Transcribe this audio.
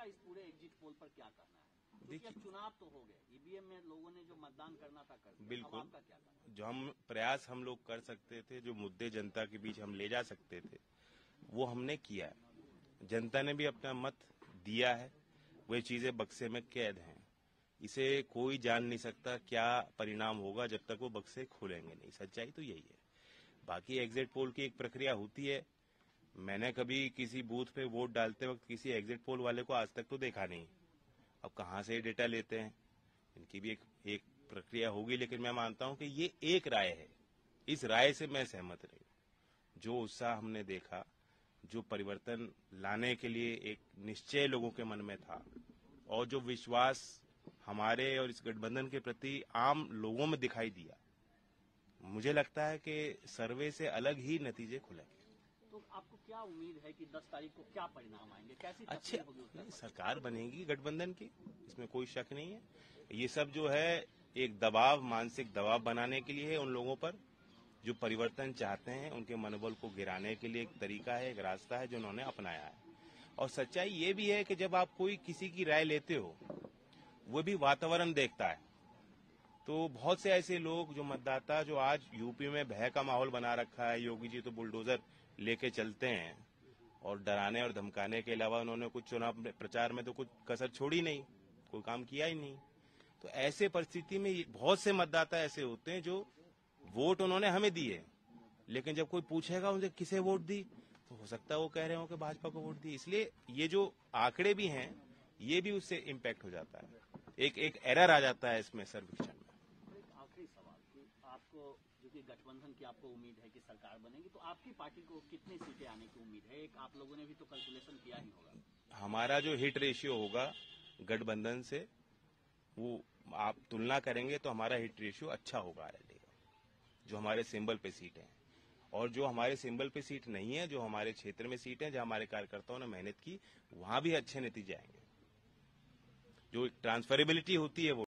आपका इस पूरे एग्जिट पोल पर क्या कहना है? देखिए, चुनाव तो हो गए, ईवीएम में लोगों ने जो मतदान करना था कर दिया। बिल्कुल, आपका क्या कहना है? जो प्रयास हम लोग कर सकते थे, जो मुद्दे जनता के बीच हम ले जा सकते थे, वो हमने किया है। जनता ने भी अपना मत दिया है, वे चीजें बक्से में कैद हैं। इसे कोई जान नहीं सकता क्या परिणाम होगा जब तक वो बक्से खोलेंगे नहीं। सच्चाई तो यही है। बाकी एग्जिट पोल की एक प्रक्रिया होती है। मैंने कभी किसी बूथ पे वोट डालते वक्त किसी एग्जिट पोल वाले को आज तक तो देखा नहीं। अब कहाँ से डेटा लेते हैं, इनकी भी एक प्रक्रिया होगी, लेकिन मैं मानता हूं कि ये एक राय है। इस राय से मैं सहमत नहीं हूं। जो उत्साह हमने देखा, जो परिवर्तन लाने के लिए एक निश्चय लोगों के मन में था, और जो विश्वास हमारे और इस गठबंधन के प्रति आम लोगों में दिखाई दिया, मुझे लगता है कि सर्वे से अलग ही नतीजे खुलेंगे। तो आपको क्या उम्मीद है कि 10 तारीख को क्या परिणाम आएंगे, कैसी अच्छे तस्वीर होगी? सरकार बनेगी गठबंधन की, इसमें कोई शक नहीं है। ये सब जो है एक दबाव, मानसिक दबाव बनाने के लिए है उन लोगों पर जो परिवर्तन चाहते हैं। उनके मनोबल को गिराने के लिए एक तरीका है, एक रास्ता है जो उन्होंने अपनाया है। और सच्चाई ये भी है कि जब आप कोई किसी की राय लेते हो, वो भी वातावरण देखता है। तो बहुत से ऐसे लोग जो मतदाता, जो आज यूपी में भय का माहौल बना रखा है, योगी जी तो बुलडोजर लेके चलते हैं और डराने और धमकाने के अलावा उन्होंने कुछ चुनाव प्रचार में तो कुछ कसर छोड़ी नहीं, कोई काम किया ही नहीं। तो ऐसे परिस्थिति में बहुत से मतदाता ऐसे होते हैं जो वोट उन्होंने हमें दिए, लेकिन जब कोई पूछेगा उनसे किसे वोट दी, तो हो सकता है वो कह रहे हो कि भाजपा को वोट दी। इसलिए ये जो आंकड़े भी हैं, ये भी उससे इम्पैक्ट हो जाता है, एक एरर आ जाता है इसमें सर्वेक्षण में। एक आखिरी सवाल कि आपको, जो कि गठबंधन की आपको उम्मीद है कि सरकार बनेगी, तो आपकी पार्टी को कितनी सीटें आने की उम्मीद है? एक आप लोगों ने भी तो कैलकुलेशन किया ही होगा। हमारा जो हिट रेशियो होगा गठबंधन से, वो आप तुलना करेंगे तो हमारा हिट रेशियो अच्छा होगा आरएलडी का, जो हमारे सिंबल पे सीट है। और जो हमारे सिंबल पे सीट नहीं है, जो हमारे क्षेत्र में सीट है जहां हमारे कार्यकर्ताओं ने मेहनत की, वहां भी अच्छे नतीजे आएंगे। जो ट्रांसफरेबिलिटी होती है वो